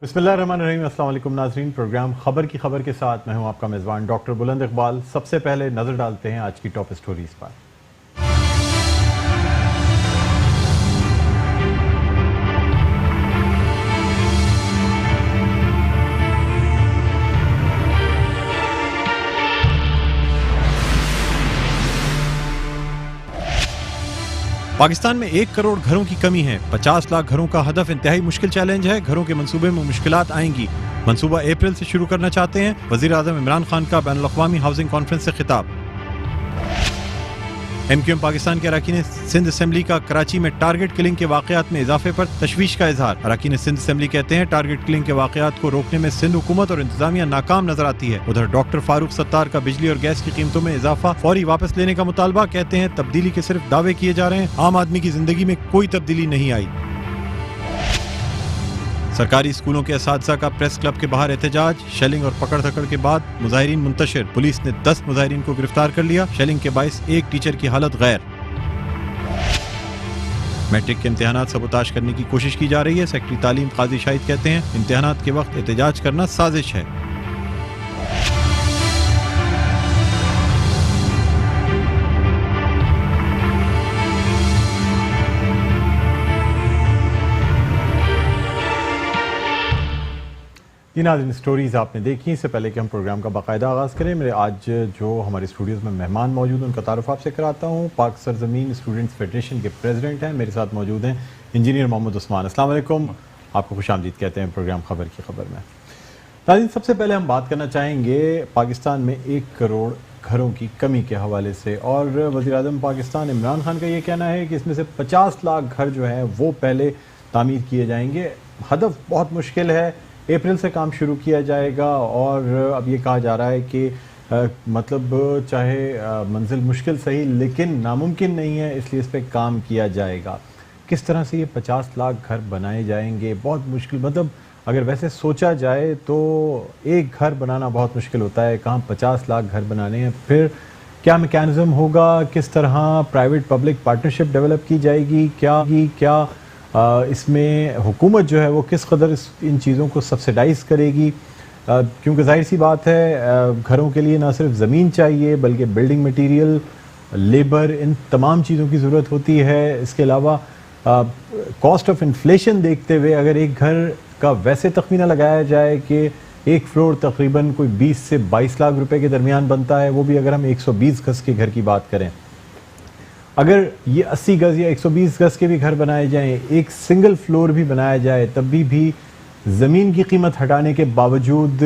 बिस्मिल्लाहिर्रहमानिर्रहीम। अस्सलाम वालेकुम नाज़रीन। प्रोग्राम खबर की खबर के साथ मैं हूं आपका मेज़बान डॉक्टर बुलंद इकबाल। सबसे पहले नज़र डालते हैं आज की टॉप स्टोरीज पर। पाकिस्तान में 1 करोड़ घरों की कमी है। 50 लाख घरों का हदफ इंतहाई मुश्किल चैलेंज है। घरों के मंसूबे में मुश्किलात आएंगी। मंसूबा अप्रैल से शुरू करना चाहते हैं। वज़ीर आज़म इमरान खान का बैनुल अक़वामी हाउसिंग कॉन्फ्रेंस से खिताब। MQM पाकिस्तान के अरकान सिंध असम्बली का कराची में टारगेट किलिंग के वाक़यात में इजाफे पर तशवीश का इजहार। अरकान सिंध असम्बली कहते हैं टारगेट किलिंग के वाक़यात को रोकने में सिंध हुकूमत और इंतजामिया नाकाम नजर आती है। उधर डॉक्टर फारूक सत्तार का बिजली और गैस की कीमतों में इजाफा फौरी वापस लेने का मुतालबा। कहते हैं तब्दीली के सिर्फ दावे किए जा रहे हैं, आम आदमी की जिंदगी में कोई तब्दीली नहीं आई। सरकारी स्कूलों के असातिज़ा का प्रेस क्लब के बाहर एहतजाज। शेलिंग और पकड़ धकड़ के बाद मुजाहिरीन मुंतशिर। पुलिस ने 10 मुजाहिरीन को गिरफ्तार कर लिया। शेलिंग के बाइस एक टीचर की हालत गैर। मैट्रिक के इम्तिहानात सबोताश करने की कोशिश की जा रही है। सेक्रेटरी तालीम काजी शाहिद कहते हैं इम्तिहानात के वक्त एहतजाज करना साजिश है। नाज़रीन, स्टोरीज़ आपने देखी। इससे पहले कि हम प्रोग्राम का बाकायदा आगाज़ करें, मेरे आज जो हमारे स्टूडियोज़ में मेहमान मौजूद हैं उनका तारुफ आपसे कराता हूँ। पाक सरजमीन स्टूडेंट्स फेडरेशन के प्रेसिडेंट हैं, मेरे साथ मौजूद हैं इंजीनियर मोहम्मद उस्मान। अस्सलाम वालेकुम, आपको खुशामदीद कहते हैं प्रोग्राम खबर की खबर में। नाज़रीन, सबसे पहले हम बात करना चाहेंगे पाकिस्तान में 1 करोड़ घरों की कमी के हवाले से। और वज़ीर आज़म पाकिस्तान इमरान खान का ये कहना है कि इसमें से 50 लाख घर जो हैं वो पहले तामीर किए जाएंगे। हदफ बहुत मुश्किल है, अप्रैल से काम शुरू किया जाएगा। और अब ये कहा जा रहा है कि मतलब चाहे मंजिल मुश्किल सही लेकिन नामुमकिन नहीं है, इसलिए इस पर काम किया जाएगा। किस तरह से ये 50 लाख घर बनाए जाएंगे? बहुत मुश्किल, मतलब अगर वैसे सोचा जाए तो एक घर बनाना बहुत मुश्किल होता है, कहाँ 50 लाख घर बनाने हैं। फिर क्या मैकेनिज़्म होगा, किस तरह प्राइवेट पब्लिक पार्टनरशिप डेवलप की जाएगी, क्या इसमें हुकूमत जो है वो किस कदर इन चीज़ों को सब्सिडाइज़ करेगी। क्योंकि जाहिर सी बात है घरों के लिए ना सिर्फ ज़मीन चाहिए बल्कि बिल्डिंग मटेरियल, लेबर, इन तमाम चीज़ों की ज़रूरत होती है। इसके अलावा कॉस्ट ऑफ इन्फ्लेशन देखते हुए अगर एक घर का वैसे तखमीना लगाया जाए कि एक फ्लोर तकरीबन कोई 20 से 22 लाख रुपए के दरमियान बनता है, वो भी अगर हम 120 गज़ के घर की बात करें। अगर ये 80 गज़ या 120 गज़ के भी घर बनाए जाएं, एक सिंगल फ्लोर भी बनाया जाए, तब भी ज़मीन की कीमत हटाने के बावजूद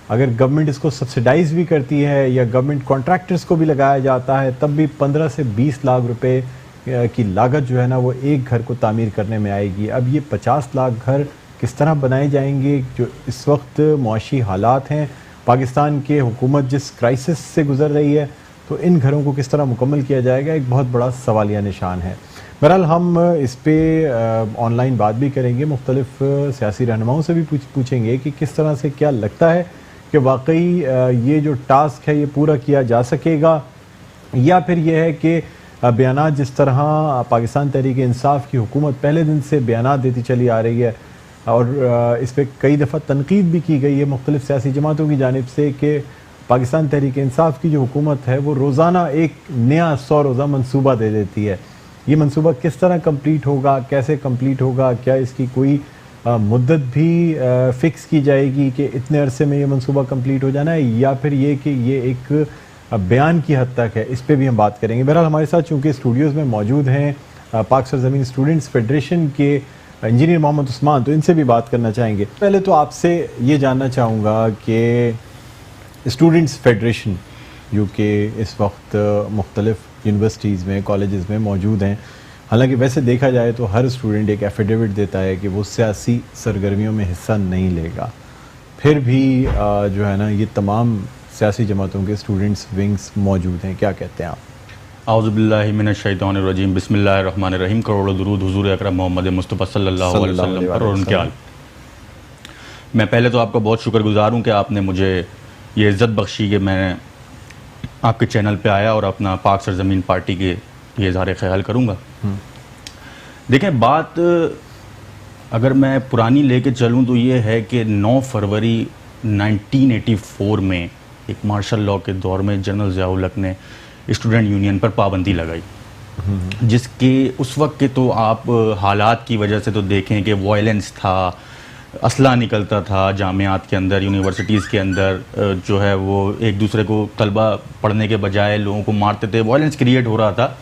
अगर गवर्नमेंट इसको सब्सिडाइज़ भी करती है या गवर्नमेंट कॉन्ट्रैक्टर्स को भी लगाया जाता है, तब भी 15 से 20 लाख रुपए की लागत जो है ना वो एक घर को तामीर करने में आएगी। अब ये 50 लाख घर किस तरह बनाए जाएंगे? जो इस वक्त मुआशी हालात हैं, पाकिस्तान के हुकूमत जिस क्राइसिस से गुज़र रही है, तो इन घरों को किस तरह मुकम्मल किया जाएगा, एक बहुत बड़ा सवालिया निशान है। बहरहाल हम इस पर ऑनलाइन बात भी करेंगे, मुख्तलिफ सियासी रहनुमाओं से भी पूछेंगे कि किस तरह से क्या लगता है कि वाकई ये जो टास्क है ये पूरा किया जा सकेगा, या फिर यह है कि बयानात जिस तरह पाकिस्तान तहरीक इंसाफ की हुकूमत पहले दिन से बयानात देती चली आ रही है और इस पर कई दफ़ा तनकीद भी की गई है मुख्तलिफ सियासी जमातों की जानिब से कि पाकिस्तान तहरीक इंसाफ की जो हुकूमत है वो रोज़ाना एक नया 100 रोज़ा मंसूबा दे देती है। ये मंसूबा किस तरह कंप्लीट होगा, कैसे कंप्लीट होगा, क्या इसकी कोई मुद्दत भी फ़िक्स की जाएगी कि इतने अरसे में ये मंसूबा कंप्लीट हो जाना है, या फिर ये कि ये एक बयान की हद तक है? इस पर भी हम बात करेंगे। बहरहाल हमारे साथ चूँकि स्टूडियोज़ में मौजूद हैं पाक सरजमीन स्टूडेंट्स फेडरेशन के इंजीनियर मोहम्मद उस्मान, तो इनसे भी बात करना चाहेंगे। पहले तो आपसे ये जानना चाहूँगा कि स्टूडेंट्स फेडरेशन जो कि इस वक्त मुख्तलिफ यूनिवर्सिटीज़ में, कॉलेजेस में मौजूद हैं, हालांकि वैसे देखा जाए तो हर स्टूडेंट एक एफिडेविट देता है कि वो सियासी सरगर्मियों में हिस्सा नहीं लेगा, फिर भी जो है ना ये तमाम सियासी जमातों के स्टूडेंट्स विंग्स मौजूद हैं। क्या कहते हैं आप? आउज़ुबिल्लाहि मिनश्शैतानिर्रजीम, बिस्मिल्लाहिर्रहमानिर्रहीम। करोड़ों दुरूद हुज़ूर अकरम मोहम्मद मुस्तफ़ा सल्लल्लाहु अलैहि वसल्लम पर और उनके आल। मैं पहले तो आपका बहुत शुक्रगुज़ार हूँ कि आपने मुझे ये इज़्ज़त बख्शी कि मैं आपके चैनल पे आया और अपना पाक सरजमीन पार्टी के ये इज़हार ख्याल करूँगा। देखें, बात अगर मैं पुरानी लेके चलूँ तो ये है कि 9 फरवरी 1984 में एक मार्शल लॉ के दौर में जनरल ज़ियाउल हक ने स्टूडेंट यूनियन पर पाबंदी लगाई, जिसके उस वक्त के तो आप हालात की वजह से तो देखें कि वायलेंस था, असला निकलता था जामियात के अंदर, यूनिवर्सिटीज़ के अंदर, जो है वो एक दूसरे को तलबा पढ़ने के बजाय लोगों को मारते थे, वायलेंस क्रिएट हो रहा था।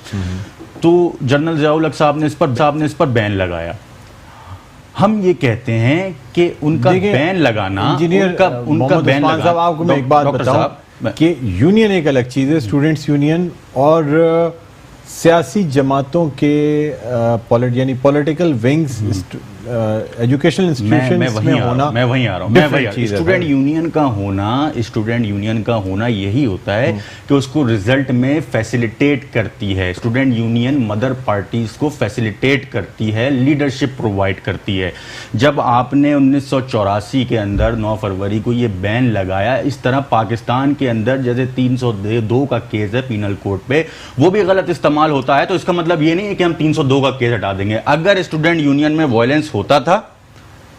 तो जनरल ज़ियाउल हक साहब ने इस पर बैन लगाया। हम ये कहते हैं कि उनका बैन लगाना, उनका बैन लगाना, साहब आपको मैं एक बात बताऊं कि यूनियन एक अलग चीज़ है, स्टूडेंट्स यूनियन, और सियासी जमातों के यानी पॉलिटिकल विंग्स एजुकेशनल इंस्टीट्यूशंस में होना, मैं वहीं आ रहा हूँ। स्टूडेंट यूनियन का होना यही होता है कि उसको रिजल्ट में फैसिलिटेट करती है। स्टूडेंट यूनियन मदर पार्टीज को फैसिलिटेट करती है, लीडरशिप प्रोवाइड करती है। जब आपने 1984 के अंदर 9 फरवरी को ये बैन लगाया, इस तरह पाकिस्तान के अंदर जैसे 302 का केस है पीनल कोड पे, वो भी गलत इस्तेमाल होता है, तो इसका मतलब ये नहीं है कि हम 302 का केस हटा देंगे। अगर स्टूडेंट यूनियन में वायलेंस होता था,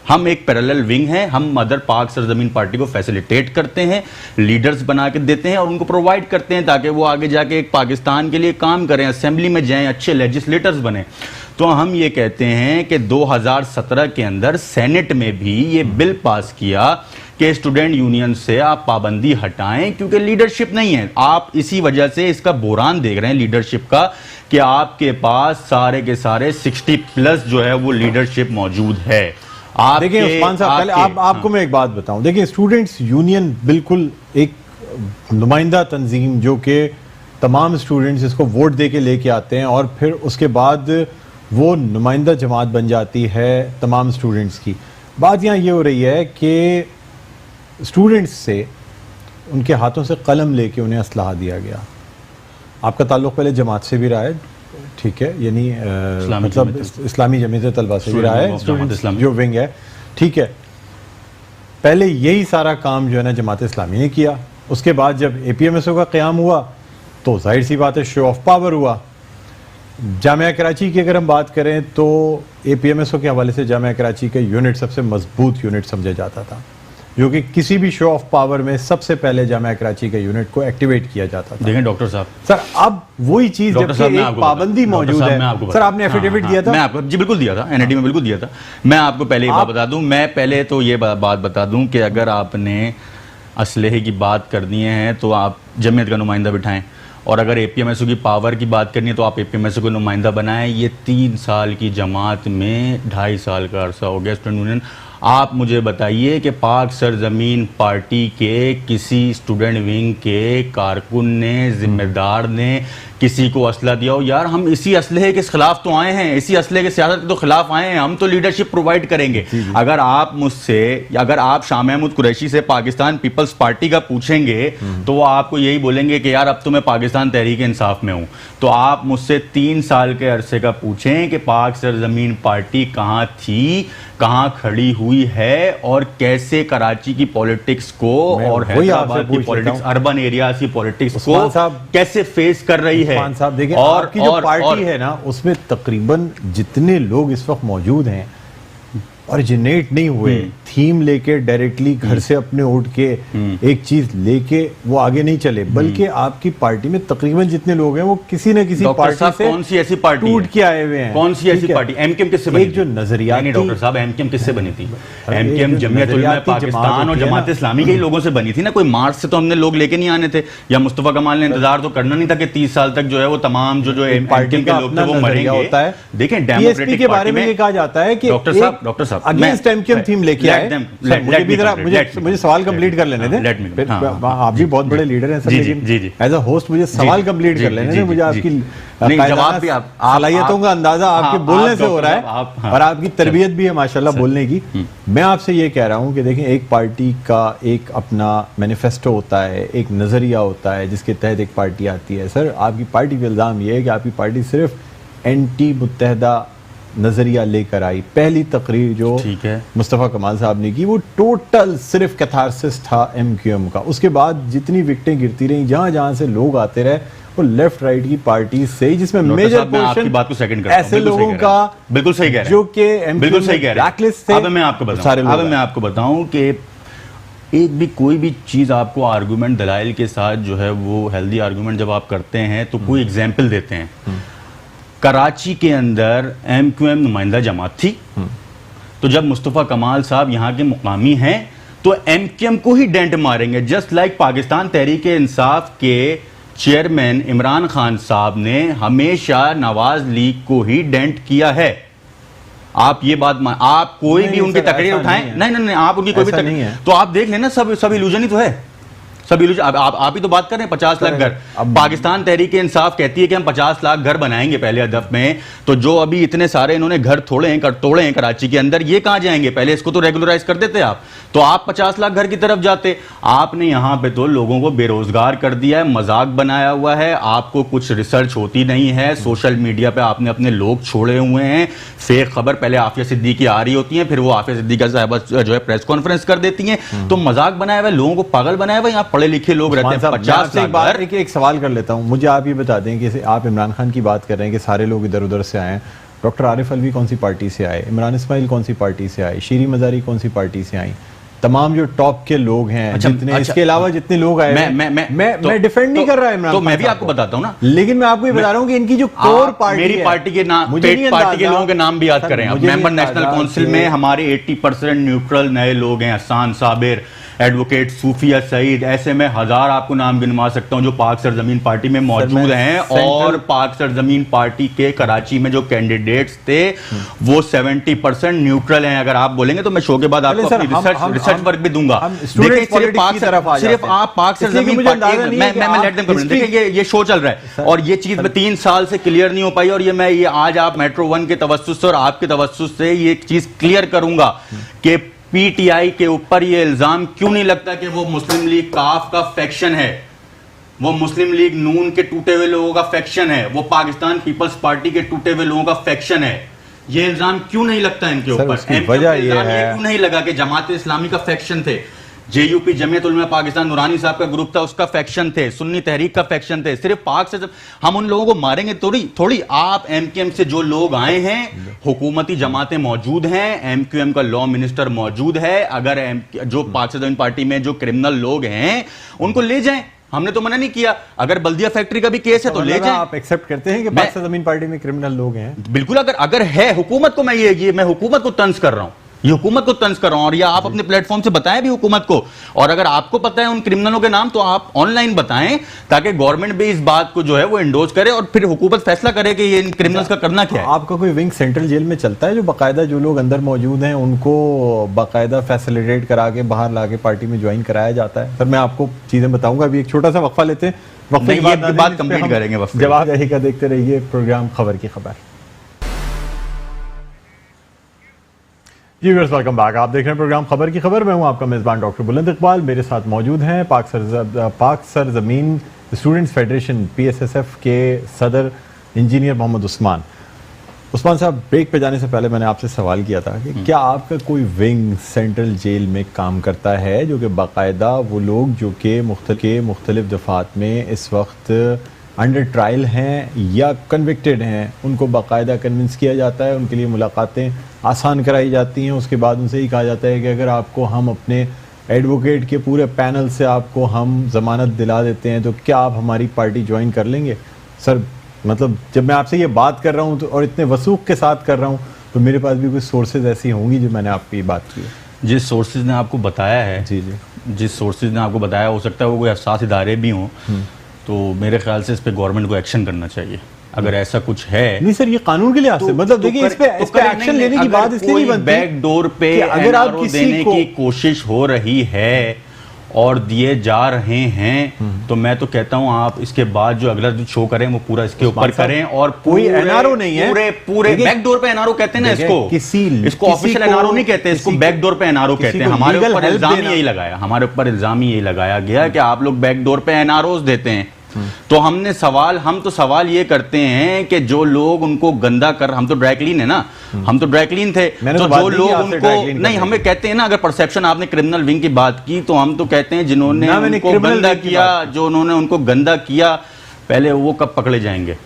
हम एक पैरेलल विंग हैं, हम मदर पाक सरजमीन पार्टी को फैसिलिटेट करते हैं, लीडर्स बना के देते हैं और उनको प्रोवाइड करते हैं ताकि वो आगे जाके एक पाकिस्तान के लिए काम करें, असेंबली में जाएं, अच्छे लेजिस्लेटर्स बने। तो हम ये कहते हैं कि 2017 के अंदर सेनेट में भी ये बिल पास किया कि स्टूडेंट यूनियन से आप पाबंदी हटाएं, क्योंकि लीडरशिप नहीं है। आप इसी वजह से इसका बुरान देख रहे हैं लीडरशिप का, कि आपके पास सारे के सारे 60+ जो है वो लीडरशिप मौजूद है। देखिए उस्मान साहब, पहले आपको मैं एक बात बताऊं। देखिए स्टूडेंट्स यूनियन बिल्कुल एक नुमाइंदा तंजीम जो कि तमाम स्टूडेंट्स इसको वोट दे के लेके आते हैं और फिर उसके बाद वो नुमाइंदा जमात बन जाती है तमाम स्टूडेंट्स की। बात यहाँ ये हो रही है कि स्टूडेंट्स से उनके हाथों से कलम लेके उन्हें असलाह दिया गया। आपका ताल्लुक़ पहले जमात से भी रहा है, ठीक है, यानी मतलब इस्लामी जमीयत तलबा से भी रहा है, जो विंग है, ठीक है। पहले यही सारा काम जो है ना जमात इस्लामी ने किया। उसके बाद जब APMSO का क़याम हुआ तो जाहिर सी बात है शो ऑफ पावर हुआ। जामिया कराची की अगर हम बात करें तो APMSO के हवाले से जामिया कराची का यूनिट सबसे मजबूत यूनिट समझा जाता था, जो कि किसी भी शो ऑफ पावर में सबसे पहले जामिया कराची के यूनिट को एक्टिवेट किया जाता था। देखें डॉक्टर साहब, सर अब वही चीज जबकि एक पाबंदी मौजूद है। सर आपने एफिडेविट दिया था? मैं आपको जी बिल्कुल दिया था, NIT में बिल्कुल दिया था। मैं आपको पहले बात बता दूं, मैं पहले तो ये बात बता दूं कि अगर आपने असलहे की बात करनी है तो आप जमीयत का नुमाइंदा बिठाएं, और अगर APMSO की पावर की बात करनी है तो आप APMSO को नुमाइंदा बनाएं। ये 3 साल की जमात में 2.5 साल का अरसा हो गया स्टूडेंट यूनियन। आप मुझे बताइए कि पाक सरजमीन पार्टी के किसी स्टूडेंट विंग के कारकुन ने, जिम्मेदार ने किसी को असला दिया हो? यार हम इसी असलहे के खिलाफ तो आए हैं, इसी असलहे के सियासत के तो खिलाफ आए हैं। हम तो लीडरशिप प्रोवाइड करेंगे। अगर आप मुझसे, अगर आप शाह महमूद कुरैशी से पाकिस्तान पीपल्स पार्टी का पूछेंगे तो वो आपको यही बोलेंगे कि यार अब तो मैं पाकिस्तान तहरीक इंसाफ में हूँ। तो आप मुझसे 3 साल के अरसे का पूछें कि पाक सरजमीन पार्टी कहाँ थी, कहाँ खड़ी हुई है, और कैसे कराची की पॉलिटिक्स को और हैदराबाद की पॉलिटिक्स, अर्बन एरियाज की पॉलिटिक्स को कैसे फेस कर रही है। साहब देखिए, और आपकी जो पार्टी है ना उसमें तकरीबन जितने लोग इस वक्त मौजूद हैं ओरिजिनेट नहीं हुए, थीम लेके डायरेक्टली घर से अपने उठ के एक चीज लेके वो आगे नहीं चले, बल्कि आपकी पार्टी में तकरीबन जितने लोग हैं वो किसी न किसी पार्टी से कौन सी ऐसी पार्टी टूट के आए हुए हैं। कौन सी ऐसी पार्टी? MKM किससे बनी? एक जो नजरिया नहीं डॉक्टर साहब, MKM किससे बनी थी? MKM जमीयत उलमा पाकिस्तान और जमात इस्लामी के ही लोगों से बनी थी ना। कोई मार्च से तो हमने लोग लेके नहीं आने थे, या मुस्तफा कमाल ने इंतजार तो करना नहीं था कि 30 साल तक जो है वो तमाम जो पार्टी के लोग थे वो मरेंगे होता है। देखें डेमोक्रेटिक के बारे में ये कहा जाता है कि डॉक्टर साहब अगेंस्ट MKM थीम लेके आए। मुझे सवाल कंप्लीट कर लेने थे। आप भी बहुत बड़े लीडर हैं सर, लेकिन एज अ होस्ट मुझे सवाल कंप्लीट कर लेने थे। मुझे आपकी सलाहियतों का अंदाजा आपके बोलने से हो रहा है और आपकी तरबियत भी है माशाल्लाह बोलने की। मैं आपसे ये कह रहा हूँ कि देखें, एक पार्टी का एक अपना मैनिफेस्टो होता है, एक नजरिया होता है जिसके तहत एक पार्टी आती है। सर आपकी पार्टी पे इल्जाम ये है कि आपकी पार्टी सिर्फ एंटी मुत्तहदा नज़रिया लेकर आई, पहली तकरीर जो ठीक है मुस्तफ़ा कमाल साहब ने की वो टोटल सिर्फ कैथारसिस था MQM का। उसके बाद जितनी विकटें गिरती रहीं, जहाँ जहाँ से लोग आते रहे, वो लेफ्ट राइट की पार्टी से, जिसमें मेजर पोर्शन बात को सेकंड करता हूं, ऐसे लोगों का बिल्कुल सही कह रहे हैं, जो कि बिल्कुल सही कह रहे हैं। अब मैं आपको बताऊं कि एक भी कोई भी चीज आपको आर्गुमेंट दलाइल के साथ जो है वो हेल्दी आर्गुमेंट जब आप करते हैं तो कोई एग्जाम्पल देते हैं। कराची के अंदर MQM नुमाइंदा जमात थी, तो जब मुस्तफ़ा कमाल साहब यहाँ के मुकामी हैं तो MQM को ही डेंट मारेंगे, जस्ट लाइक पाकिस्तान तहरीक इंसाफ के चेयरमैन इमरान खान साहब ने हमेशा नवाज लीग को ही डेंट किया है। आप ये बात आप कोई भी उनकी तकरीर उठाएं, नहीं आप उनकी कोई भी तकरीर, तो आप देख लेना सब इल्यूजन ही तो है, सब इल्यूजन। आप ही तो बात कर रहे हैं 50 लाख घर। अब पाकिस्तान तहरीक इंसाफ कहती है कि हम 50 लाख घर बनाएंगे पहले हदफ में, तो जो अभी इतने सारे इन्होंने घर तोड़े हैं कराची के अंदर, ये कहां जाएंगे? पहले इसको तो रेगुलराइज कर देते आप, तो आप 50 लाख घर की तरफ जाते। आपने यहां पे तो लोगों को बेरोजगार कर दिया है, मजाक बनाया हुआ है, आपको कुछ रिसर्च होती नहीं है, सोशल मीडिया पे आपने अपने लोग छोड़े हुए हैं, फेक खबर पहले आफिया सिद्दीकी आ रही होती है, फिर वो आफिया सिद्दीकी साहब जो है प्रेस कॉन्फ्रेंस कर देती हैं, तो मजाक बनाया हुआ है, लोगों को पागल बनाया हुआ है। यहाँ पढ़े लिखे लोग रहते हैं। 50 लाख। एक सवाल कर लेता हूँ, मुझे आप ये बता दें कि आप इमरान खान की बात कर रहे हैं कि सारे लोग इधर उधर से आए, डॉक्टर आरिफ अलवी कौन सी पार्टी से आए, इमरान इस्माइल कौन सी पार्टी से आए, शीरी मजारी कौन सी पार्टी से आई, तमाम जो टॉप के लोग हैं, जितने इसके अलावा जितने लोग आए, मैं डिफेंड नहीं कर रहा है इमरान, तो मैं भी आपको बताता हूँ ना, लेकिन मैं आपको ये बता रहा हूँ कि इनकी जो कोर पार्टी, मेरी पार्टी के नाम, पार्टी के लोगों के नाम भी याद करें। मेंबर नेशनल काउंसिल में हमारे 80% न्यूट्रल नए लोग हैं, हसान साबिर, एडवोकेट सूफिया सईद, ऐसे में हजार आपको नाम गिनवा सकता हूं जो पाक सरजमीन पार्टी में मौजूद हैं। और पाक सरजमीन पार्टी के कराची में जो कैंडिडेट्स थे वो 70% न्यूट्रल हैं। अगर आप बोलेंगे तो मैं शो के बाद आपको अपनी रिसर्च वर्क भी दूंगा। देखिए सिर्फ आप पाक सरजमीन पार्टी, मैं देखिए ये शो चल रहा है और ये चीज 3 साल से क्लियर नहीं हो पाई, और ये आज आप मेट्रो 1 के तवस्सुस से और आपके तवस्सुस से ये चीज क्लियर करूंगा कि PTI के ऊपर ये इल्जाम क्यों नहीं लगता कि वो मुस्लिम लीग काफ का फैक्शन है, वो मुस्लिम लीग नून के टूटे हुए लोगों का फैक्शन है, वो पाकिस्तान पीपल्स पार्टी के टूटे हुए लोगों का फैक्शन है। ये इल्जाम क्यों नहीं लगता इनके ऊपर? वजह ये है, क्यों नहीं लगा कि जमात इस्लामी का फैक्शन थे, JUP जमीयत उलमा पाकिस्तान नूरानी साहब का ग्रुप था उसका फैक्शन थे, सुन्नी तहरीक का फैक्शन थे। सिर्फ पाक से हम उन लोगों को मारेंगे थोड़ी आप MQM से जो लोग आए हैं, हुकूमती जमातें मौजूद हैं, MQM का लॉ मिनिस्टर मौजूद है, अगर जो पाक से पार्टी में जो क्रिमिनल लोग हैं उनको ले जाएं, हमने तो मना नहीं किया। अगर बल्दिया फैक्ट्री का भी केस है तो ले जाएं। आप एक्सेप्ट करते हैं कि पाक से जमीन पार्टी में क्रिमिनल लोग हैं? बिल्कुल, अगर है हुकूमत को, मैं हुकूमत को तंज कर रहा हूं, ये हुकूमत को तंज कर रहा हूं, और ये आप अपने प्लेटफॉर्म से बताएं भी हुकूमत को, और अगर आपको पता है उन क्रिमिनलों के नाम तो आप ऑनलाइन बताएं, ताकि गवर्नमेंट भी इस बात को जो है वो इंडोर्स करे और फिर हुकूमत फैसला करे कि ये इन क्रिमिनल्स का करना क्या है। आपका कोई विंग सेंट्रल जेल में चलता है जो बाकायदा जो लोग अंदर मौजूद हैं उनको बाकायदा फैसिलिटेट करा के बाहर ला के पार्टी में ज्वाइन कराया जाता है? सर मैं आपको चीजें बताऊंगा, अभी एक छोटा सा वक्फा लेते हैं, वक्फे के बाद कंप्लीट करेंगे। जवाब यही का देखते रहिए प्रोग्राम खबर की खबर। जी व्यूअर्स, वेलकम बैक। आप देख रहे हैं प्रोग्राम खबर की खबर। मैं हूं आपका मेज़बान डॉक्टर बुलंद इकबाल। मेरे साथ मौजूद हैं पाक सरजमीन स्टूडेंट्स फेडरेशन PSSF के सदर इंजीनियर मोहम्मद उस्मान साहब। ब्रेक पे जाने से पहले मैंने आपसे सवाल किया था कि क्या आपका कोई विंग सेंट्रल जेल में काम करता है जो कि बाकायदा वो लोग जो कि मुख्तलिफ दफात में इस वक्त अंडर ट्रायल हैं या कन्विक्टेड हैं, उनको बाकायदा कन्विंस किया जाता है, उनके लिए मुलाकातें आसान कराई जाती हैं, उसके बाद उनसे ही कहा जाता है कि अगर आपको हम अपने एडवोकेट के पूरे पैनल से आपको हम ज़मानत दिला देते हैं तो क्या आप हमारी पार्टी ज्वाइन कर लेंगे? सर मतलब जब मैं आपसे ये बात कर रहा हूँ तो और इतने वसूख के साथ कर रहा हूँ तो मेरे पास भी कुछ सोर्सेज ऐसी होंगी जो मैंने आपकी बात की है। जिस सोर्सेज ने आपको बताया है, जिस सोर्सेज ने आपको बताया, हो सकता है वो कोई हसास इदारे भी हों, तो मेरे ख्याल से इस पे गवर्नमेंट को एक्शन करना चाहिए अगर ऐसा कुछ है। नहीं सर, ये कानून के लिहाज से मतलब देखिए इस पे एक्शन लेने की बात इसलिए नहीं बनती, बैक डोर पे अगर आप देने की कोशिश हो रही है और दिए जा रहे हैं तो मैं तो कहता हूं आप इसके बाद जो अगला जो शो करें वो पूरा इसके ऊपर करें। और कोई एनआरओ नहीं है, पूरे बैकडोर पे एनआरओ कहते हैं ना इसको ऑफिशियल एनआरओ नहीं कहते, इसको बैकडोर पे एनआरओ कहते हैं। हमारे ऊपर इल्जाम यही लगाया गया कि आप लोग बैकडोर पे एनआरओ देते हैं। तो हम तो सवाल ये करते हैं कि जो लोग उनको गंदा कर, हम तो ड्राई क्लीन है ना, हम तो ड्राई क्लीन थे, तो जो लोग उनको नहीं, हमें कहते हैं ना, अगर परसेप्शन, आपने क्रिमिनल विंग की बात की, तो हम तो कहते हैं जिन्होंने उनको गंदा किया, जो उन्होंने उनको गंदा किया, पहले वो कब पकड़े जाएंगे?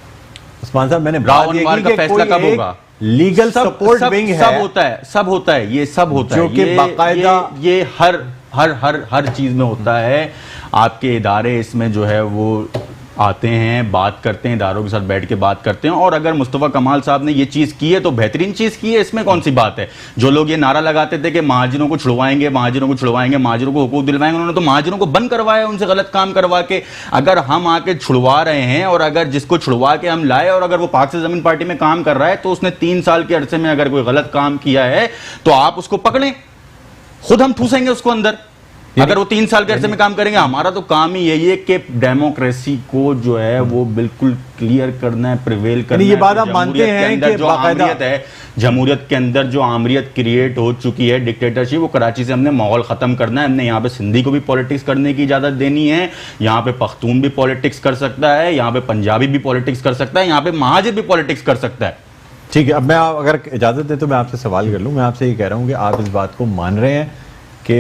उस्मान साहब, मैंने रावणवार का फैसला कब होगा? लीगल सपोर्ट विंग है, सब होता है, सब होता है, ये सब होता है, जो कि बाकायदा ये हर चीज में होता है। आपके इदारे इसमें जो है वो आते हैं, बात करते हैं, इदारों के साथ बैठ के बात करते हैं, और अगर मुस्तफ़ा कमाल साहब ने ये चीज़ की है तो बेहतरीन चीज़ की है, इसमें कौन सी बात है? जो लोग ये नारा लगाते थे कि महाजनों को छुड़वाएंगे, महाजनों को छुड़वाएंगे, महाजनों को हुकूक दिलवाएंगे, उन्होंने तो महाजनों को बंद करवाया उनसे गलत काम करवा के। अगर हम आके छुड़वा रहे हैं, और अगर जिसको छुड़वा के हम लाए, और अगर वो पाक से ज़मीन पार्टी में काम कर रहा है, तो उसने 3 साल के अरसे में अगर कोई गलत काम किया है तो आप उसको पकड़ें, खुद हम ठूसेंगे उसको अंदर, अगर वो 3 साल के अरसे में काम करेंगे। हमारा तो काम ही यही है कि डेमोक्रेसी को जो है वो बिल्कुल क्लियर करना है, प्रिवेल करना है। ये बात आप मानते हैं कि जो आमरीत है, जमहूरियत के अंदर जो आमरीत क्रिएट हो चुकी है, डिक्टेटरशिप, वो कराची से हमने माहौल खत्म करना है। हमने यहाँ पे सिंधी को भी पॉलिटिक्स करने की इजाजत देनी है, यहाँ पे पख्तून भी पॉलिटिक्स कर सकता है, यहाँ पे पंजाबी भी पॉलिटिक्स कर सकता है, यहाँ पे महाजिर भी पॉलिटिक्स कर सकता है। ठीक है, अब मैं अगर इजाजत दे तो मैं आपसे सवाल कर लूँ। मैं आपसे ये कह रहा हूँ कि आप इस बात को मान रहे हैं कि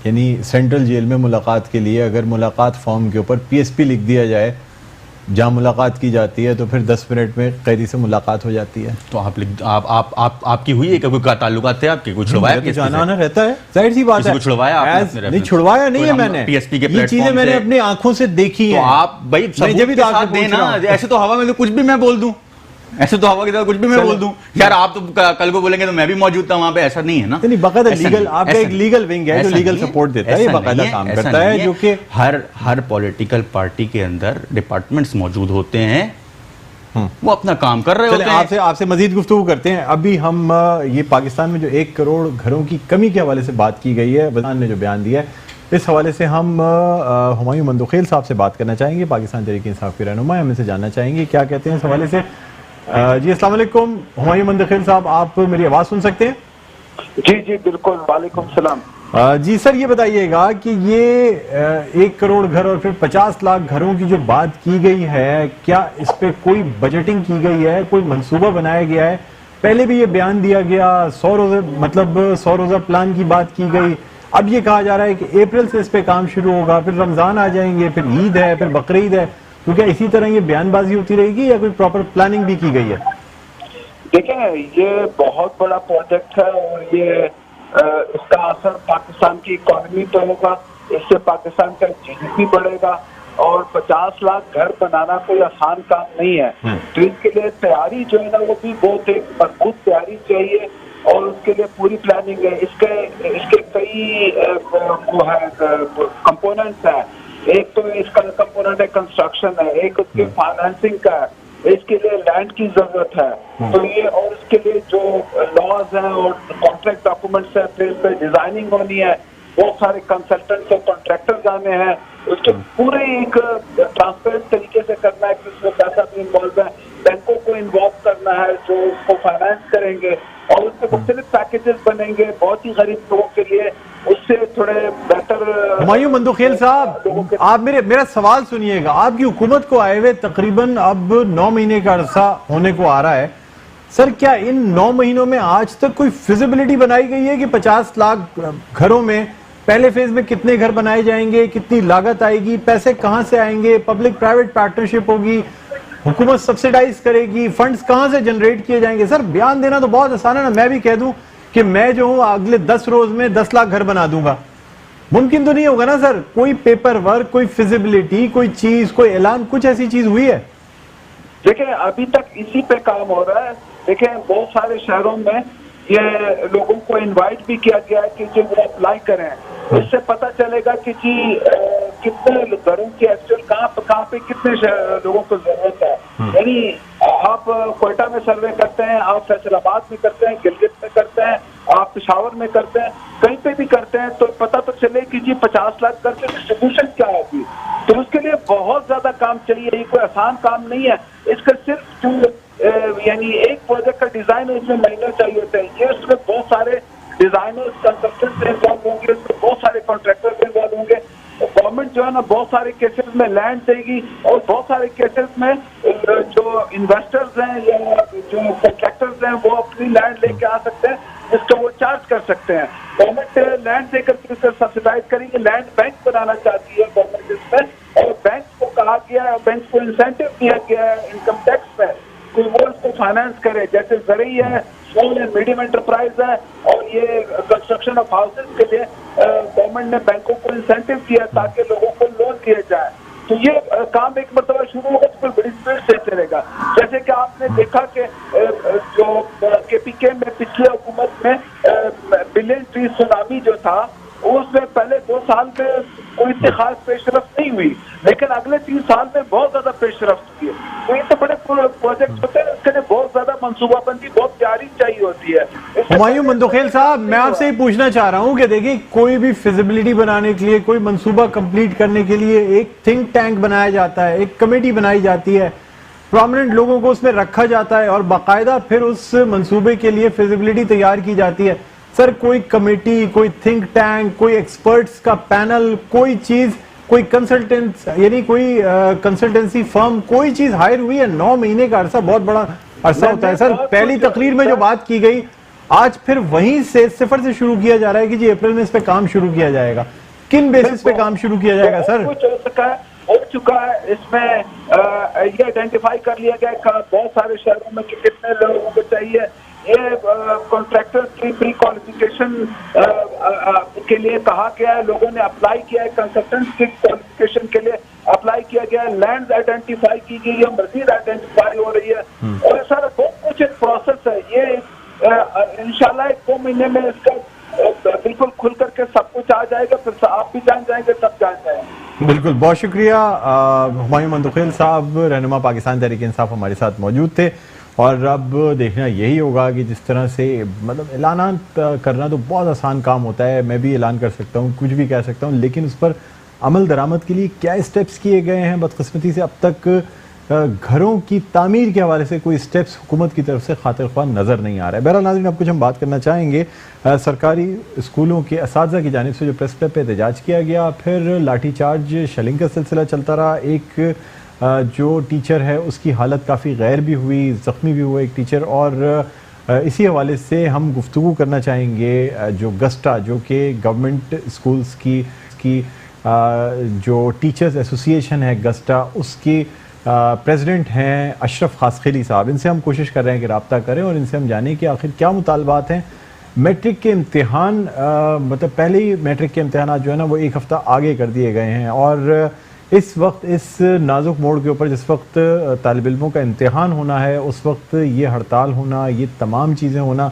यानी सेंट्रल जेल में मुलाकात के लिए अगर मुलाकात फॉर्म के ऊपर PSP लिख दिया जाए, जहाँ मुलाकात की जाती है, तो फिर 10 मिनट में कैदी से मुलाकात हो जाती है? तो आपकी हुई है? कोई ताल्लुकात थे आपके? कुछ छुड़वाया? तो जाना आना रहता है, जाहिर सी बात है। छुड़वाया? नहीं, छुड़वाया नहीं है मैंने। PSP के ये चीजें मैंने अपनी आंखों से देखी है। तो आप भाई सबूत के साथ देना, ऐसे तो हवा में तो कुछ भी मैं बोल दूं, ऐसे तो हवा की तरह कुछ भी मैं बोल दूं यार, आप तो कल को बोलेंगे तो मैं भी मौजूद था वहां पे, ऐसा नहीं है ना। नहीं, बाकायदा लीगल, आपका एक लीगल विंग है जो लीगल सपोर्ट देता है, ये बाकायदा काम करता है, जो कि हर पॉलिटिकल पार्टी के अंदर डिपार्टमेंट्स मौजूद होते हैं, वो अपना काम कर रहे होते हैं। आपसे मजीद गुफ्तगू करते हैं। अभी हम ये पाकिस्तान में जो 1 करोड़ घरों की कमी के हवाले से बात की गई है, बयान ने जो बयान दिया है, इस हवाले से हम हुमायूं मंदोखेल साहब से बात करना चाहेंगे, पाकिस्तान तहरीक इंसाफ के रहनुमा। हम इनसे जानना चाहेंगे क्या कहते हैं इस हवाले से। जी अस्सलाम वालेकुम हुमायूं मंदोखेल साहब, आप मेरी आवाज़ सुन सकते हैं? जी जी बिल्कुल, वालेकुम सलाम। जी सर, ये बताइएगा कि ये 1 करोड़ घर और फिर 50 लाख घरों की जो बात की गई है, क्या इस पे कोई बजटिंग की गई है, कोई मंसूबा बनाया गया है? पहले भी ये बयान दिया गया, 100 रोज़ा प्लान की बात की गई, अब ये कहा जा रहा है कि अप्रैल से इस पे काम शुरू होगा, फिर रमज़ान आ जाएंगे, फिर ईद है, फिर बकरीद है, तो क्या इसी तरह ये बयानबाजी होती रहेगी या कोई प्रॉपर प्लानिंग भी की गई है? देखिए, ये बहुत बड़ा प्रोजेक्ट है और ये इसका असर पाकिस्तान की इकोनॉमी पर होगा, इससे पाकिस्तान का GDP बढ़ेगा, और 50 लाख घर बनाना कोई आसान काम नहीं है। तो इसके लिए तैयारी जो है ना, वो भी बहुत एक मजबूत तैयारी चाहिए, और उसके लिए पूरी प्लानिंग है। इसके कई वो है कंपोनेंट्स हैं। एक तो इसका कंपोनेंट है कंस्ट्रक्शन है, एक उसके फाइनेंसिंग का है, इसके लिए लैंड की जरूरत है, तो ये, और इसके लिए जो लॉज हैं और कॉन्ट्रैक्ट डॉक्यूमेंट्स हैं, फिर इस पर डिजाइनिंग होनी है, बहुत सारे कंसल्टेंट्स और कॉन्ट्रैक्टर्स आने हैं, उसके पूरे एक ट्रांसपेरेंट तरीके से करना है कि उसमें पैसा भी इन्वॉल्व है, बैंकों को इन्वॉल्व करना है जो उसको फाइनेंस करेंगे, और उसके मुख्तलिफ पैकेजेस बनेंगे बहुत ही गरीब लोगों के लिए, उससे थोड़े बेहतर। हुमायूं मंदोखेल साहब, आप मेरा सवाल सुनिएगा। आपकी हुकूमत को आए हुए तकरीबन अब 9 महीने का अरसा होने को आ रहा है सर, क्या इन 9 महीनों में आज तक कोई फिजिबिलिटी बनाई गई है कि 50 लाख घरों में पहले फेज में कितने घर बनाए जाएंगे, कितनी लागत आएगी, पैसे कहां से आएंगे, पब्लिक प्राइवेट पार्टनरशिप होगी, हुकूमत सब्सिडाइज करेगी, फंड्स कहां से जनरेट किए जाएंगे? सर, बयान देना तो बहुत आसान है ना, मैं भी कह दूं कि मैं जो हूं अगले 10 रोज में 10 लाख घर बना दूंगा, मुमकिन तो नहीं होगा ना सर? कोई पेपर वर्क, कोई फिजिबिलिटी, कोई चीज, कोई ऐलान, कुछ ऐसी चीज हुई है? देखिए, अभी तक इसी पे काम हो रहा है। देखिए, बहुत सारे शहरों में ये लोगों को इनवाइट भी किया गया है कि जो वो अप्लाई करें, इससे पता चलेगा कि जी कितने घरों की एक्चुअल कहाँ पे कितने लोगों को जरूरत है। यानी आप कोयटा में सर्वे करते हैं, आप फैसलाबाद में करते हैं, गिलगित में करते हैं, आप पेशावर में करते हैं, कहीं पे भी करते हैं, तो पता तो चले कि जी 50 लाख घर की डिस्ट्रीब्यूशन क्या होगी। तो उसके लिए बहुत ज्यादा काम चाहिए, ये कोई आसान काम नहीं है। इसका सिर्फ जो यानी एक प्रोजेक्ट का डिजाइन है, उसमें महीने चाहिए होते हैं, ये उसमें बहुत सारे डिजाइनर्स, कंसल्टेंट्स इन्वॉल्व होंगे, उसमें बहुत सारे कॉन्ट्रैक्टर्स इन्वॉल्व होंगे। गवर्नमेंट जो है ना, बहुत सारे केसेस में लैंड देगी और बहुत सारे केसेस में जो इन्वेस्टर्स हैं या जो कॉन्ट्रैक्टर्स हैं वो अपनी लैंड लेके आ सकते हैं जिसको वो चार्ज कर सकते हैं। गवर्नमेंट लैंड देकर के उसे सब्सिडाइज करेगी। लैंड बैंक बनाना चाहती है गवर्नमेंट इसमें, और बैंक को कहा गया है, बैंक को इंसेंटिव दिया गया है इनकम टैक्स में कि वो इसको फाइनेंस करे। जैसे ज़रूरी है, स्मॉल एंड मीडियम एंटरप्राइज है, और ये कंस्ट्रक्शन ऑफ हाउसेज के लिए गवर्नमेंट ने बैंकों को इंसेंटिव दिया ताकि लोगों को लोन दिए जाए। तो ये काम एक मरतबा शुरू होगा तो फिर बड़ी स्पीड से चलेगा। जैसे कि आपने देखा कि जो KPK में पिछले हुकूमत में बिलियन ट्री सुनामी जो था उसमें पहले 2 साल में कोई इतनी खास पेशरफ्त नहीं हुई, लेकिन अगले 3 साल में बहुत ज्यादा पेशरफ्त हुई है। तो ये तो बड़े प्रोजेक्ट होते हैं, इसके लिए बहुत ज्यादा मनसूबाबंदी, बहुत तैयारी चाहिए होती है। हुमायूं मंदोखेल साहब, मैं आपसे ही पूछना चाह रहा हूं कि देखिए, कोई भी फिजिबिलिटी बनाने के लिए, कोई मंसूबा कंप्लीट करने के लिए एक थिंक टैंक बनाया जाता है, एक कमेटी बनाई जाती है, प्रोमिनेंट लोगों को उसमें रखा जाता है और बाकायदा फिर उस मंसूबे के लिए फिजिबिलिटी तैयार की जाती है। सर, कोई कमेटी, कोई थिंक टैंक, कोई एक्सपर्ट्स का पैनल, कोई चीज, कोई कंसल्टेंट यानी कोई कंसल्टेंसी फर्म, कोई चीज हायर हुई है? 9 महीने का अरसा बहुत बड़ा अरसा होता है। सर, पहली तकरीर में जो बात की गई, आज फिर वहीं से सिफर से शुरू किया जा रहा है कि जी अप्रैल में इस पे काम शुरू किया जाएगा। किन बेसिस पे काम शुरू किया जाएगा सर? हो चुका है, इसमें ये आइडेंटिफाई कर लिया गया बहुत सारे शहरों में कि कितने लोगों को चाहिए। ये कॉन्ट्रैक्टर की प्री क्वालिफिकेशन के लिए कहा गया है, लोगों ने अप्लाई किया है, कंसल्टेंट की क्वालिफिकेशन के लिए अप्लाई किया गया है, लैंड आइडेंटिफाई की गई है, मजीद आइडेंटिफाई हो रही है, और ये सारा बहुत कुछ एक प्रोसेस है। ये इंशाल्लाह 1-2 महीने में इसका बिल्कुल खुल करके सब कुछ आ जाएगा, फिर आप भी जान जाएंगे, सब जान जाएंगे। बिल्कुल, बहुत शुक्रिया। हुमायूं मंदोखेल साहब, रहनुमा पाकिस्तान तहरीक इंसाफ, हमारे साथ मौजूद थे। और अब देखना यही होगा कि जिस तरह से मतलब ऐलान करना तो बहुत आसान काम होता है, मैं भी ऐलान कर सकता हूँ, कुछ भी कह सकता हूँ, लेकिन उस पर अमल दरामद के लिए क्या स्टेप्स किए गए हैं? बदकिस्मती से अब तक घरों की तामीर के हवाले से कोई स्टेप्स हुकूमत की तरफ से खातिर ख्वाह नज़र नहीं आ रहा है। बहरहाल नाज़रीन, अब कुछ हम बात करना चाहेंगे सरकारी स्कूलों के असातिज़ा की जानिब से जो प्रेस क्लब पे एहतजाज किया गया, फिर लाठीचार्ज शेलिंग का सिलसिला चलता रहा, एक जो टीचर है उसकी हालत काफ़ी गैर भी हुई, ज़ख्मी भी हुआ एक टीचर, और इसी हवाले से हम गुफ्तगू करना चाहेंगे जो गस्टा, जो कि गवर्नमेंट स्कूल्स की जो टीचर्स एसोसिएशन है गस्टा, उसकी प्रेसिडेंट हैं अशरफ खासखली साहब। इनसे हम कोशिश कर रहे हैं कि रब्ता करें और इनसे हम जानें कि आखिर क्या मुतालबात हैं। मैट्रिक के इम्तिहान मतलब पहले ही मैट्रिक के इम्तिहान जो है ना वो 1 हफ़्ता आगे कर दिए गए हैं, और इस वक्त इस नाजुक मोड़ के ऊपर जिस वक्त तालिब इल्मों का इम्तिहान होना है, उस वक्त ये हड़ताल होना, ये तमाम चीज़ें होना,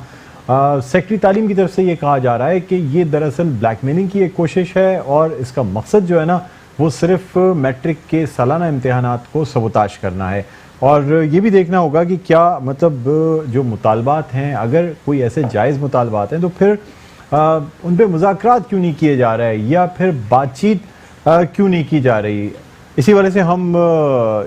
सेक्रेटरी तालीम की तरफ से ये कहा जा रहा है कि ये दरअसल ब्लैकमेलिंग की एक कोशिश है और इसका मकसद जो है ना वो सिर्फ मैट्रिक के सालाना इम्तिहानात को सबोताश करना है। और ये भी देखना होगा कि क्या मतलब जो मुतालबात हैं, अगर कोई ऐसे जायज़ मुतालबात हैं तो फिर उन पर मुज़ाकरात क्यों नहीं किए जा रहे हैं या फिर बातचीत क्यों नहीं की जा रही। इसी वजह से हम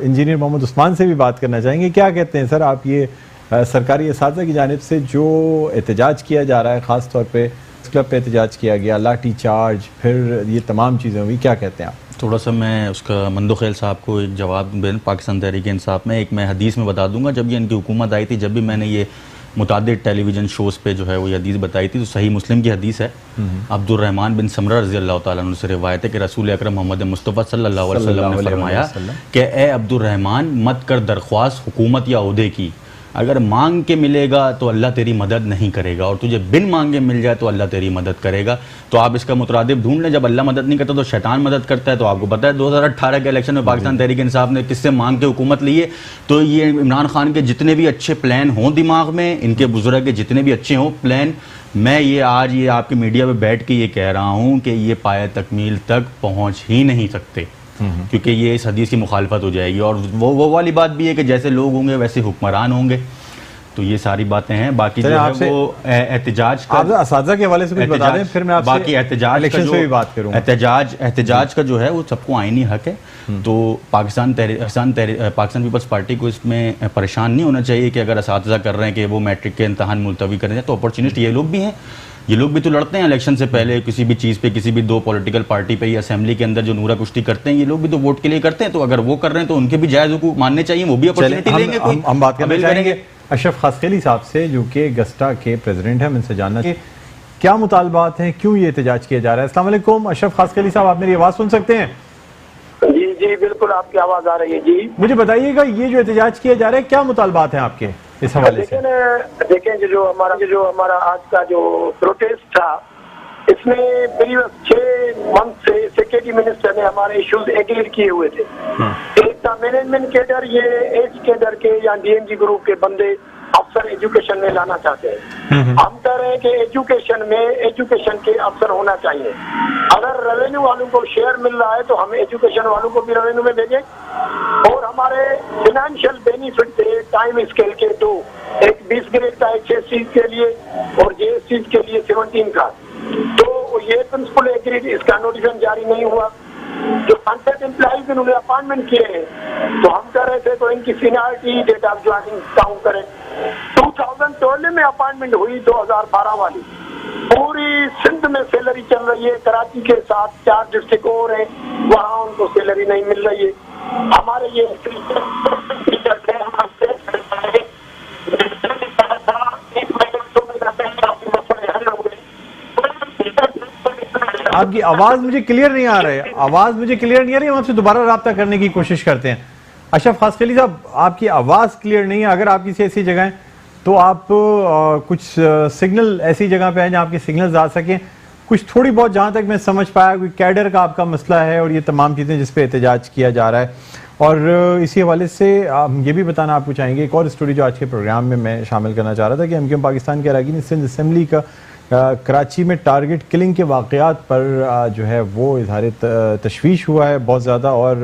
इंजीनियर मोहम्मद उस्मान से भी बात करना चाहेंगे। क्या कहते हैं सर आप, ये सरकारी असातिज़ा की जानिब से जो एहतजाज किया जा रहा है, ख़ास तौर पे क्लब पे एहतजाज किया गया, लाठी चार्ज, फिर ये तमाम चीज़ें हुई, क्या कहते हैं आप? थोड़ा सा मैं उसका मंदोखेल साहब को एक जवाब पाकिस्तान तहरीक इंसाफ में एक मैं हदीस में बता दूंगा। जब ये इनकी हुकूमत आई थी, जब भी मैंने ये मुतादिद टेलीविज़न शोज़ पे जो है वो ये हदीस बताई थी, तो सही मुस्लिम की हदीस है। अब्दुर्रहमान बिन समरा रज़ी अल्लाह तआला अन्हु से रिवायत है कि रसूल अकरम मोहम्मद मुस्तफ़ा सल्लल्लाहु अलैहि वसल्लम ने फरमाया कि ए अब्दुर्रहमान, मत कर दरख्वास्त हुकूमत या ओहदे की, अगर मांग के मिलेगा तो अल्लाह तेरी मदद नहीं करेगा, और तुझे बिन मांगे मिल जाए तो अल्लाह तेरी मदद करेगा। तो आप इसका मुतरादिफ ढूंढ लें, जब अल्लाह मदद नहीं करता तो शैतान मदद करता है। तो आपको पता है 2018 के इलेक्शन में पाकिस्तान तहरीक इंसाफ ने किससे मांग के हुकूमत ली है? तो ये इमरान खान के जितने भी अच्छे प्लान हों दिमाग में, इनके बुजुर्ग के जितने भी अच्छे हों प्लान, मैं ये आज ये आपकी मीडिया पर बैठ के ये कह रहा हूँ कि ये पाया तकमील तक पहुँच ही नहीं सकते, क्योंकि ये इस हदीस की मुखालफत हो जाएगी। और वो वाली बात भी है कि जैसे लोग होंगे वैसे हुक्मरान होंगे। तो ये सारी बातें हैं। बाकी जो है वो एहतजाज का, आप असातिज़ा के हवाले से कुछ बता दें, फिर मैं आपसे बाकी एहतजाज का जो बात करूँगा। एहतजाज का जो है वो सबको आईनी हक है। तो पाकिस्तान पीपल्स पार्टी को इसमें परेशान नहीं होना चाहिए कि अगर असातिज़ा कर रहे हैं कि वो मैट्रिक के इम्तिहान मुलतवी करें, तो अपॉर्चुनिस्ट ये लोग भी हैं ये लोग भी तो लड़ते हैं इलेक्शन से पहले किसी भी चीज़ पे, किसी भी दो पॉलिटिकल पार्टी पे या असेंबली के अंदर जो नूरा कुश्ती करते हैं, ये लोग भी तो वोट के लिए करते हैं। तो अगर वो कर रहे हैं तो उनके भी जायज़ हुकूक मानने चाहिए, वो भी अपॉर्चुनिटी लेंगे। हम बात करना चाहेंगे अशरफ खासखेली साहब से, जो कि गस्टा के प्रेसिडेंट हैं। इनसे जानना चाहिए क्या मुतालबात हैं, क्यों ये एहतजाज किया जा रहा है। अस्सलाम वालेकुम अशरफ खासखेली साहब, आप मेरी आवाज़ सुन सकते हैं? जी जी बिल्कुल, आपकी आवाज आ रही है जी। मुझे बताइएगा ये जो एहतजाज किया जा रहा है क्या मुतालबात हैं आपके इस हवाले से? देखें जो हमारा आज का जो प्रोटेस्ट था, इसमें प्रीवियस 6 मंथ से सेक्रेटरी मिनिस्टर ने हमारे इश्यूज एग्रीड किए हुए थे। एक था मैनेजमेंट कैडर, ये एज कैडर के या डीएमजी ग्रुप के बंदे अफसर एजुकेशन में लाना चाहते हैं। हम कह रहे हैं कि एजुकेशन के अफसर होना चाहिए। अगर रेवेन्यू वालों को शेयर मिल रहा है तो हम एजुकेशन वालों को भी रेवेन्यू में भेजें। और हमारे फाइनेंशियल बेनिफिट थे टाइम स्केल के, तो एक 20 ग्रेड का HSC के लिए और JSC के लिए 17 का, तो ये प्रिंसिपल एग्रीड, इसका नोटिफिकेशन जारी नहीं हुआ। जो कॉन्ट्रैक्ट एम्प्लॉइज इन्होंने अपॉइंटमेंट किए हैं, तो हम कह रहे थे तो इनकी seniority date of joining count करें। 2012 में अपॉइंटमेंट हुई, 2012 वाली। पूरी सिंध में सैलरी चल रही है, कराची के साथ 4 डिस्ट्रिक्ट और हैं, वहाँ उनको सैलरी नहीं मिल रही है। हमारे ये आपकी आवाज मुझे क्लियर नहीं आ रही है, आवाज मुझे क्लियर नहीं आ रही है। हम आपसे दोबारा राब्ता करने की कोशिश करते हैं। अशरफ खासखेली साहब, आपकी आवाज क्लियर नहीं है। अगर आप किसी ऐसी जगह हैं तो आप कुछ सिग्नल ऐसी जगह पे हैं जहां आपके सिग्नल्स आ सकें। कुछ थोड़ी बहुत जहां तक मैं समझ पाया कोई कैडर का आपका मसला है और ये तमाम चीज़ें जिस पे एहतजाज किया जा रहा है। और इसी हवाले से ये भी बताना आपको चाहेंगे, एक और स्टोरी जो आज के प्रोग्राम में मैं शामिल करना चाह रहा था कि MQM पाकिस्तान के अरकान सिंध असम्बली का कराची में टारगेट किलिंग के वाक़यात पर जो है वो इज़हार तशवीश हुआ है बहुत ज़्यादा। और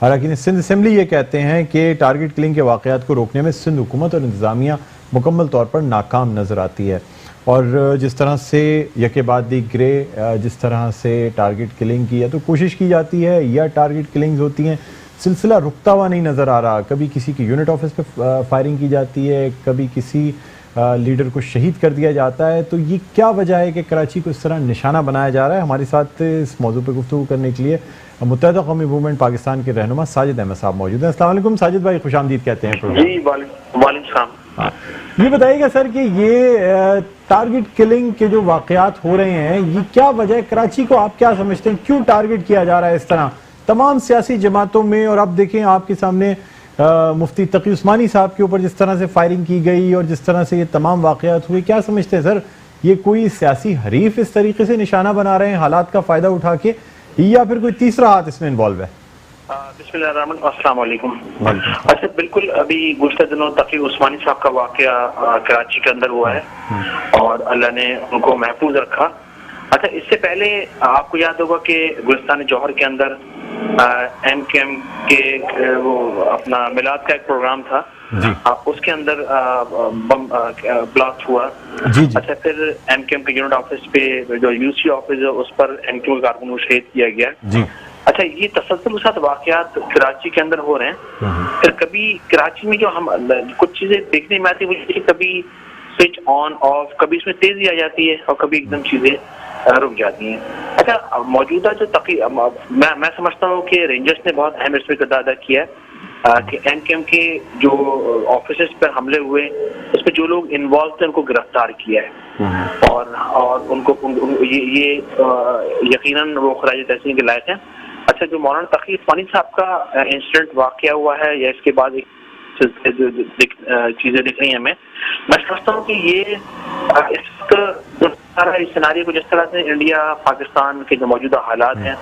अरकान सिंध असम्बली ये कहते हैं कि टारगेट किलिंग के वाक़यात को रोकने में सिंध हुकूमत और इंतज़ामिया मुकम्मल तौर पर नाकाम नज़र आती है। और जिस तरह से यके बाद दिगरे जिस तरह से टारगेट किलिंग की या तो कोशिश की जाती है या टारगेट किलिंग्स होती हैं, सिलसिला रुकता हुआ नहीं नज़र आ रहा। कभी किसी की यूनिट ऑफिस पे फायरिंग की जाती है, कभी किसी लीडर को शहीद कर दिया जाता है। तो ये क्या वजह है कि कराची को इस तरह निशाना बनाया जा रहा है? हमारे साथ इस मौजू पर गुफ्तगू करने के लिए मुत्तहिदा कौमी मूवमेंट पाकिस्तान के रहनुमा साजिद अहमद साहब मौजूद हैं। अस्सलाम वालेकुम साजिद भाई, खुशामदीद कहते हैं प्रोग्राम। जी वालेकुम सलाम। हाँ, ये बताइएगा सर कि ये टारगेट किलिंग के जो वाक़यात हो रहे हैं, ये क्या वजह है? कराची को आप क्या समझते हैं, क्यों टारगेट किया जा रहा है इस तरह तमाम सियासी जमातों में? और अब देखें आपके सामने मुफ्ती तकी उस्मानी साहब के ऊपर जिस तरह से फायरिंग की गई और जिस तरह से ये तमाम वाक़यात हुए, क्या समझते हैं सर, ये कोई सियासी हरीफ इस तरीके से निशाना बना रहे हैं हालात का फ़ायदा उठा के, या फिर कोई तीसरा हाथ इसमें इन्वॉल्व है? बिस्मिल्लाहिर्रहमानिर्रहीम, अस्सलाम वालेकुम। अच्छा, बिल्कुल अभी गुज़श्ता दिनों तकी उस्मानी साहब का वाक़या कराची के अंदर हुआ है और अल्लाह ने उनको महफूज रखा। अच्छा, इससे पहले आपको याद होगा कि गुलिस्तान जौहर के अंदर MQM के वो अपना मिलाद का एक प्रोग्राम था, उसके अंदर बम ब्लास्ट हुआ। अच्छा, फिर MQM के यूनिट ऑफिस पे जो UC ऑफिस है उस पर MQM कारकुन को शहीद किया गया। अच्छा, ये तसल्सल के साथ वाक़यात कराची के अंदर हो रहे हैं। फिर कभी कराची में जो हम कुछ चीजें देखने में आती है, कभी स्विच ऑन ऑफ, कभी इसमें तेजी आ जाती है और कभी एकदम चीजें रुक जाती हैं। अच्छा, मौजूदा जो मैं समझता हूँ कि रेंजर्स ने बहुत अहम इसमें किरदार अदा किया है कि MQM के जो ऑफिसेस पर हमले हुए उसमें जो लोग इन्वॉल्व थे उनको गिरफ्तार किया है और उनको ये यकीनन वो खराज तहसीन के लायक हैं। अच्छा, जो मौलाना तकी उस्मानी साहब का इंसिडेंट वाक़या हुआ है या इसके बाद चीजें दिख रही हैं हमें, मैं समझता हूँ कि ये इस सारा इस सिनारियो को जिस तरह से इंडिया पाकिस्तान के जो मौजूदा हालात हैं,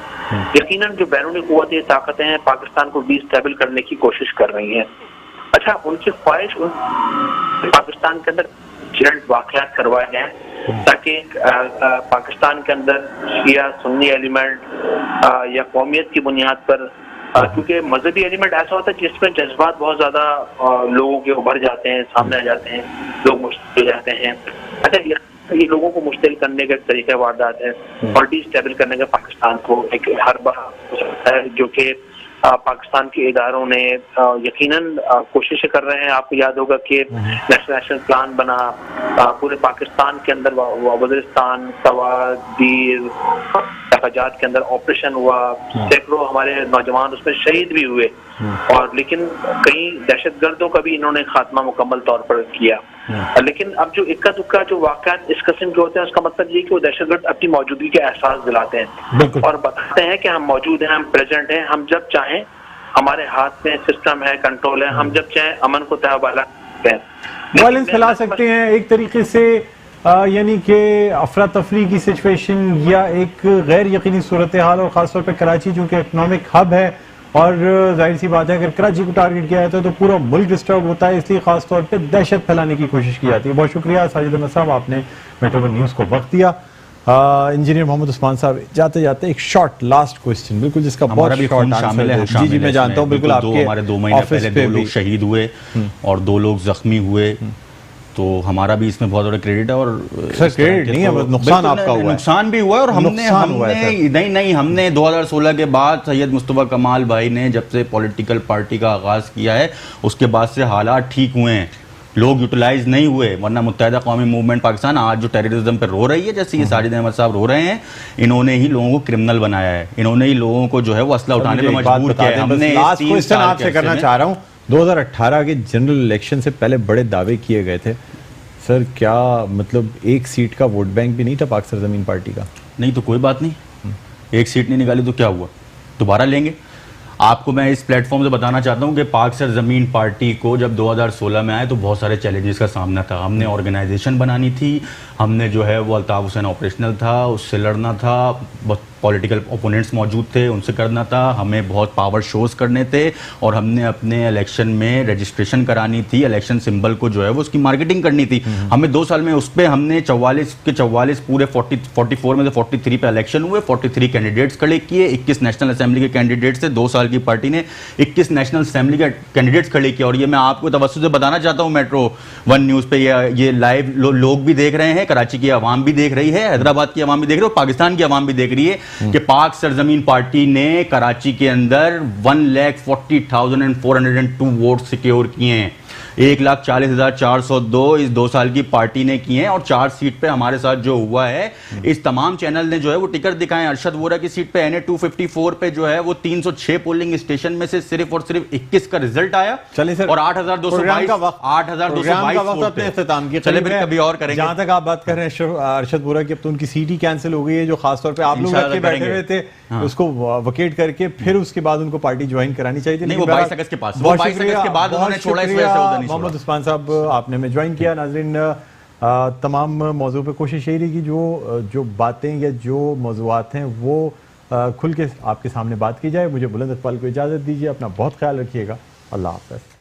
यकीनन जो बैरूनी कुव्वतें ताकतें हैं पाकिस्तान को डिस्टेबल करने की कोशिश कर रही हैं। अच्छा, उनकी ख्वाहिश पाकिस्तान के अंदर जेंट वाक़यात करवाए जाएं ताकि पाकिस्तान के अंदर शिया सुन्नी एलिमेंट या कौमियत की बुनियाद पर, क्योंकि मजहबी एलिमेंट ऐसा होता है जिसमें जज्बात बहुत ज्यादा लोगों के उभर जाते हैं, सामने आ जाते हैं, लोग मुश्किल हो जाते हैं। अच्छा, ये लोगों को मुश्किल करने का तरीका वारदात है और डिस्टेबल करने का पाकिस्तान को एक हर बार हो सकता है जो कि पाकिस्तान के इदारों ने यकीनन कोशिशें कर रहे हैं। आपको याद होगा कि नेशनल प्लान बना पूरे पाकिस्तान के अंदर, वज़ीरिस्तान, सवादीर, तखजात के अंदर ऑपरेशन हुआ, सैकड़ों हमारे नौजवान उसमें शहीद भी हुए, और लेकिन कई दहशतगर्दों का भी इन्होंने खात्मा मुकम्मल तौर पर किया। लेकिन अब जो इक्का दुक्का जो वाक़यात इस किस्म के होते हैं, उसका मतलब ये कि वो दहशतगर्द अपनी मौजूदगी का एहसास दिलाते हैं और बताते हैं कि हम मौजूद हैं, हम प्रेजेंट हैं, हम जब चाहें हमारे हाथ में सिस्टम है, कंट्रोल है, हम जब चाहें अमन को तहवाला करते हैं, वायलेंस फैला सकते हैं एक तरीके से, यानी कि अफरा तफरी की सिचुएशन या एक गैर यकीनी सूरत हाल, और ख़ासतौर पर कराची चूँकि इकनॉमिक हब है और जाहिर सी बात है अगर कराची को टारगेट किया जाता है तो पूरा मुल्क डिस्टर्ब होता है, इसलिए खासतौर पे दहशत फैलाने की कोशिश की जाती है। बहुत शुक्रिया साजिद अहमद साहब, आपने मेट्रो वन न्यूज़ को वक्त दिया। इंजीनियर मोहम्मद उस्मान साहब, जाते जाते एक शॉर्ट लास्ट क्वेश्चन, बिल्कुल जिसका बहुत शॉर्ट शामिल है। जी जी मैं जानता हूँ, बिल्कुल आपके हमारे 2 महीने पहले 2 लोग शहीद हुए और 2 लोग जख्मी हुए, तो हमारा भी इसमें बहुत बड़ा क्रेडिट है। और सर क्रेडिट नहीं है, नुकसान आपका हुआ है, नुकसान भी हुआ है। और हमने 2016 के बाद सैयद मुस्तफ़ा कमाल भाई ने जब से पॉलिटिकल पार्टी का आगाज़ किया है, उसके बाद से हालात ठीक हुए हैं, लोग यूटिलाइज नहीं हुए, वरना मुत्तहिदा कौमी मूवमेंट पाकिस्तान आज जो टेररिज्म पे रो रही है, जैसे ये साजिद अहमद साहब रो रहे हैं, इन्होंने ही लोगों को क्रिमिनल बनाया है, इन्होंने ही लोगों को जो है वो असला उठाने पे मजबूर किया है। हमने लास्ट क्वेश्चन आपसे करना चाह रहा हूँ, 2018 के जनरल इलेक्शन से पहले बड़े दावे किए गए थे सर, क्या मतलब एक सीट का वोट बैंक भी नहीं था पाक सरजमीन पार्टी का? नहीं तो कोई बात नहीं, एक सीट नहीं निकाली तो क्या हुआ, दोबारा लेंगे। आपको मैं इस प्लेटफॉर्म से बताना चाहता हूं कि पाक सरजमीन पार्टी को जब 2016 में आए तो बहुत सारे चैलेंजेस का सामना था। हमने ऑर्गेनाइजेशन बनानी थी, हमने जो है वो अल्ताफ़ हुसैन ऑपरेशनल था, उससे लड़ना था, पॉलिटिकल ओपोनेंट्स मौजूद थे, उनसे करना था, हमें बहुत पावर शोज़ करने थे, और हमने अपने इलेक्शन में रजिस्ट्रेशन करानी थी, इलेक्शन सिंबल को जो है वो उसकी मार्केटिंग करनी थी। हमें 2 साल में उस पर हमने 44 के 44 पूरे 44 में से 43 पे इलेक्शन हुए, 43 कैंडिडेट्स खड़े किए, 21 नेशनल असेंबली के कैंडिडेट्स थे। 2 साल की पार्टी ने 21 नेशनल असेंबली के कैंडिडेट्स खड़े किए, और ये मैं आपको तवज्जो से बताना चाहता हूँ, मेट्रो वन न्यूज़ पे ये लाइव लोग भी देख रहे हैं, कराची की आवाम भी देख रही है, हैदराबाद की आवाम भी देख रही है, और पाकिस्तान की आवाम भी देख रही है कि पाक सरजमीन पार्टी ने कराची के अंदर 1,40,402 वोट सिक्योर किए हैं। 1,40,402 इस 2 साल की पार्टी ने किए हैं, और 4 सीट पे हमारे साथ जो हुआ है, इस तमाम चैनल ने जो है वो टिकट दिखाए। अरशद वोरा की सीट पे NA 254 पे जो है वो 306 पोलिंग स्टेशन में से सिर्फ और सिर्फ 21 का रिजल्ट आया। चलिए सर, और 8,222 अपने इख्तिताम की चले फिर कभी और करेंगे। जहां तक आप बात कर रहे हैं अरशद वोरा की, अब तो उनकी सीट ही कैंसिल हो गई है, जो खासतौर पे आप लोग बैठे हुए थे उसको वकेट करके फिर उसके बाद उनको पार्टी ज्वाइन करानी चाहिए थी। नहीं, वो 22 अगस्त के पास, वो 22 अगस्त के बाद उन्होंने छोड़ा, इस वजह से उधर नहीं छोड़ा। मोहम्मद उस्मान साहब, आपने में ज्वाइन किया। नाज़रीन, तमाम मौजू पे कोशिश यही रही कि जो बातें या जो मौजूआत हैं वो खुल के आपके सामने बात की जाए। मुझे बुलंद इकबाल को इजाज़त दीजिए, अपना बहुत ख्याल रखिएगा, अल्लाह हाफ़िज़।